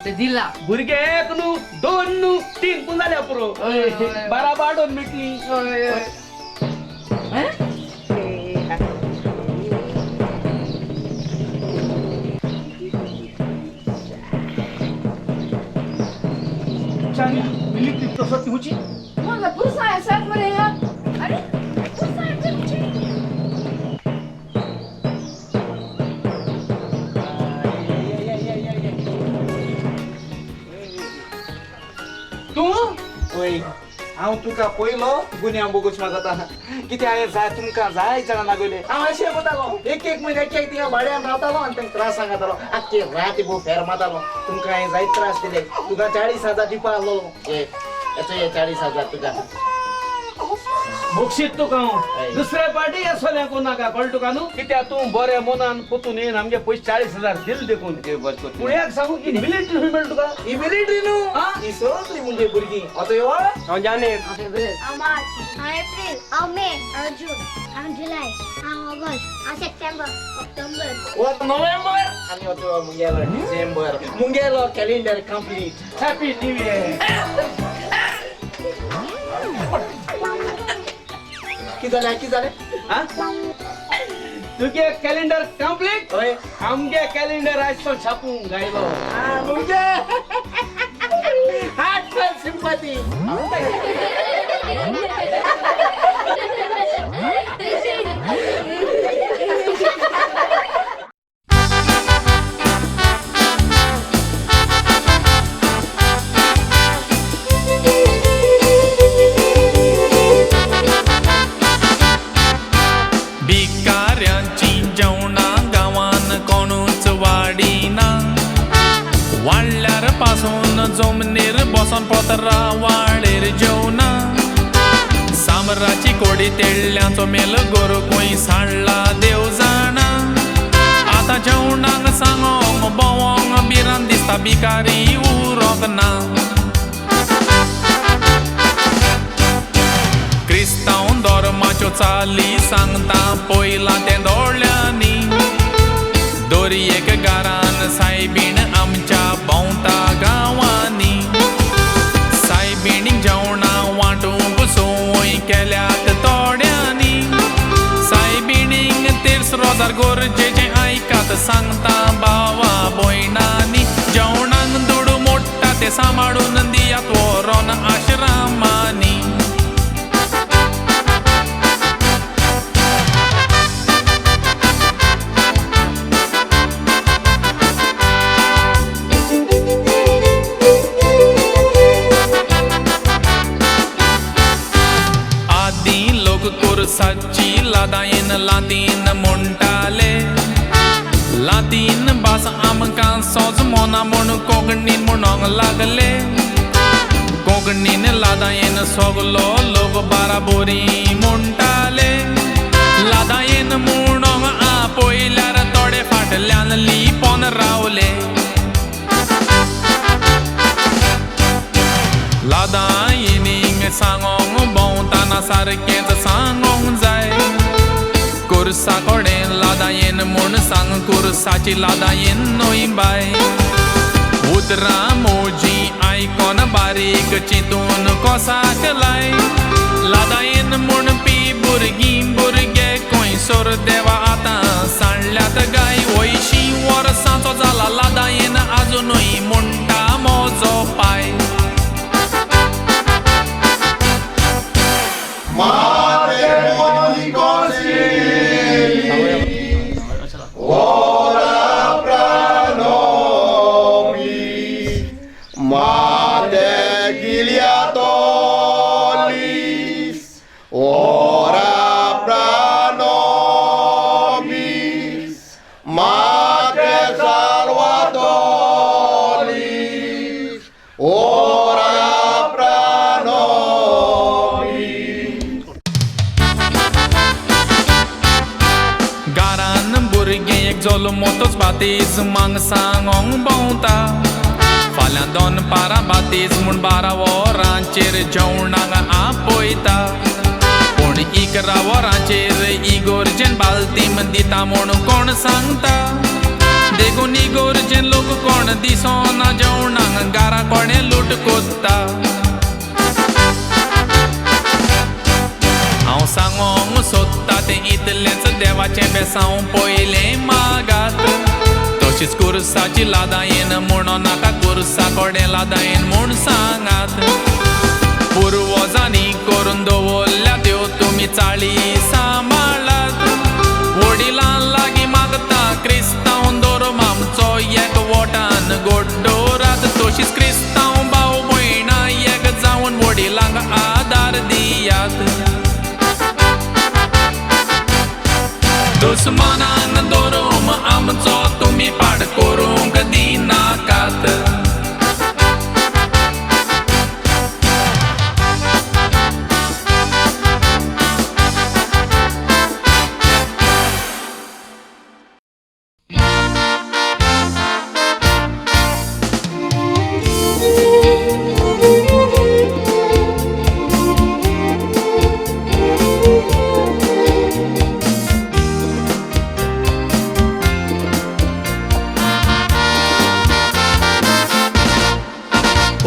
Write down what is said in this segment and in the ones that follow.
ते दिला भुरगे एक नु दोन नु तीन पुन्हा झाल्या पुरो बारा बाडून मिटली मिलिटरी तसं तुझी मला पुरुष आहे साहेब बरे अरे पुरुष आहे तुमची तू होय हांव तुका पयलो गुन्या बोगूच मागता कितें हांवें जाय तुमकां जाय जाणां नागोले हांव अशें म्हणटालो एक म्हयने एक थिंगा भाड्यान रावतालो आनी तांकां त्रास सांगतालो आख्खे रात भोव फेर मारतालो तुमकां हांवें जायत त्रास दिले तुका 40,000 दिवपा आहलो हे 40,000 तुका बक्षीस तुका दुसऱ्या पार्टी असल्या नाका कळ्ळें तुका न्हू कित्याक तूं बरें मनान पोतून येवन आमगे पयशे 40,000 दिले देखून पुण्याक सांगू की मिलिटरी मेळ तुका ही मिलिटरी न्हू ही सगळीं म्हणजे भुरगीं आतां येवळ हांव जाने March, April, May, June, July, August, September, October. वत नोव्हेंबर आनी वत मुंगेलो डिसेंबर मुंगेलो calendar complete happy new year कितें जालें हा तुगे कॅलेंडर कंप्लीट होय आमगे कॅलेंडर आज तो छापून गायलो मुंगे हार्टफेल सिंपथी भिकाऱ्यांची जेवणां गांवान कोणूच वाडिना वाडल्यार पासून जमनीर बसून पतरा वाडेर जेवना सामराची कोडी तेडल्यांचो मेल गोरकूय सांडला देव जाणा आतां जेवणाक सांगोंक बोवोंक बिरान दिसता भिकारी उरोंक ना क्रिस्तांव धर्माच्यो चाली सांगता पयला तें दोळ्यांनी दोरयेक गारान सायबीण आमच्या भोंवता गांवांनी सायबीणीक जेवणां वांटूंक सोय केल्यात थोड्यांनी सायबीणीक तिर्स रोजार गरजेचें आयकात सांगता भावा भयणांनी जेवणाक दुडू मोडटा तें सांबाळून दियात व्हरोन आश्रमांनी कुर्साची लादायन लादीन म्हणटाले लादीन भास आमकां सोज मोना म्हूण कोंकणीन म्हणोंक लागले कोंकणीन लादायन सगलो लोक बाराबोरी म्हणटाले लादायन म्हणोंक आपयल्यार थोडे फाटल्यान लिपोन रावले लादायनीक सांगोंक भोंवताना सारकेंच सांगोंक जाय कुर्सा कडेन लादायेन म्हूण सांग कुर्साची लादायेन न्हय बाय उतरां मोजी आयकोन बारीक चिंतून कोसाक लाय लादायेन म्हणपी भुरगीं भुरगे खंयसर देवा आतां सांडल्यात गाय 80 वर्सांचो जाला लादायेन आजुनूय म्हणटा म्हजो पाय मोतोच बातीज मांग सांगोंक भोंवता फाल्यां 2 बातीज म्हूण 12 वरांचेर जेवणाक आपयता पूण 11 वरांचेर इगोर्जेन बालतीम दिता म्हूण कोण सांगता देखून इगोरचें लोक कोण दिसोना जेवणाक गारा कोणे लूट कोत्ता हांव सांगोंक सोदता तें इतलेंच देवाचें बेसांव पयलें मागात तशीच कुर्साची लादायेन म्हणो नाका कुर्सा कोडे लादायेन म्हूण सांगात पुर्वजांनी करून दवरल्या त्यो तुमी चाळी सांबाळात वडिलां लागीं मागता क्रिस्तांव धर्म आमचो एकवटान गोड्डोरात तशीच क्रिस्तांव भाव भयणां एक जावन वडिलांक आदार दियात दुस्मानान धर्म आमचो तुमी पाड करूंक दिनाकात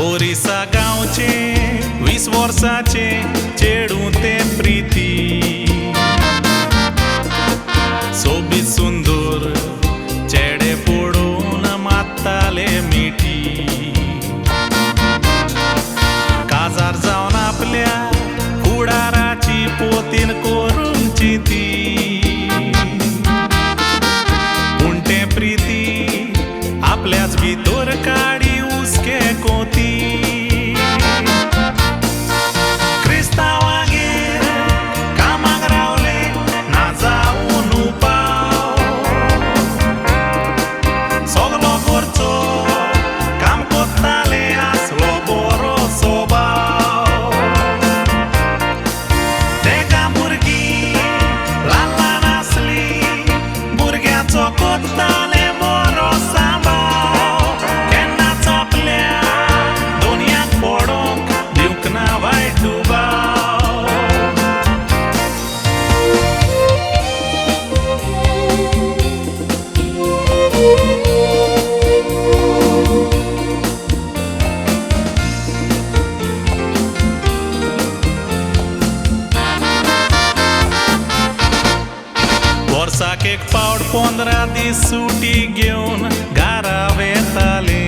ओरिसा गांवचे 20 वर्साचे चेडू ते प्रिती सोबीत सुंदर चेडे पडून मात्ताले मिठी काजार जावन आपल्या कुडाराची पोतीन करूंक चिती पूण ते प्रिती आपल्याच भितर काडी उसके कोती क्रिस्तांवागेर कामाक रावले ना जावन उपाव सगलो करचो काम कोत्ताले आसलो बरो स्वभाव तेका भुरगीं ल्हान ल्हान आसली भुरग्याचो कोत्ताले बरो सांबाळ केन्ना चोपल्या दुनियाक पडोंक दिवंक ना वायट दुबाव वर्साक एक पावट 15 दीस सुटी घेवन घरा वेताले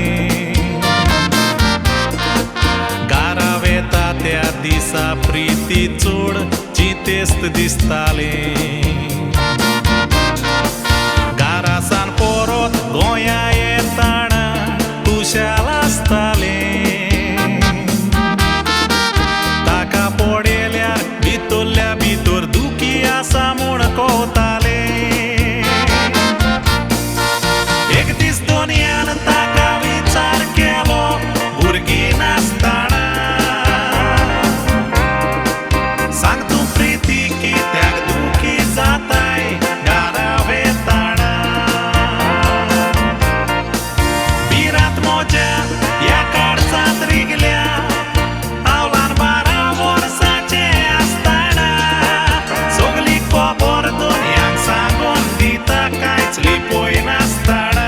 घरा वेता त्या दिसा प्रिती चोड चितेस्त दिसताले घरा सान परत गोंया येताना खुशाल आसताले ताका पडेल्यार भितरल्या भितर दुखी आसा म्हूण कोवताले एक दीस दुनियान ताका विचार केलो भुरगीं नासताना सांग तूं प्रिती कित्याक दुखी जाताय घरा वेताना बिरांत म्हज्या ह्या काळजांत रिगल्या हांव ल्हान 12 वर्साचें आसताना सगली खबर दुनियाक सांगून दिता कांयच लिपोय नासताना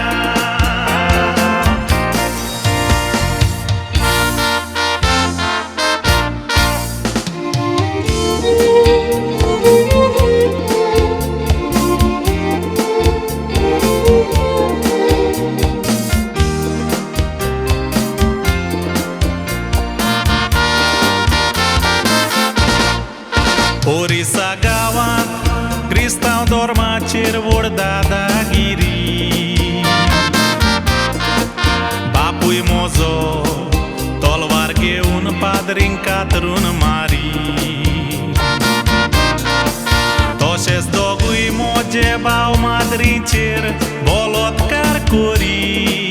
ओरिसा गांवांत क्रिस्तांव धर्माचेर व्हड दादागिरी बापूय म्हजो तलवार घेवन पाद्रींक कातरून मारी तशेंच दोगूय म्हजे भाव माद्रीचेर बलात्कार करी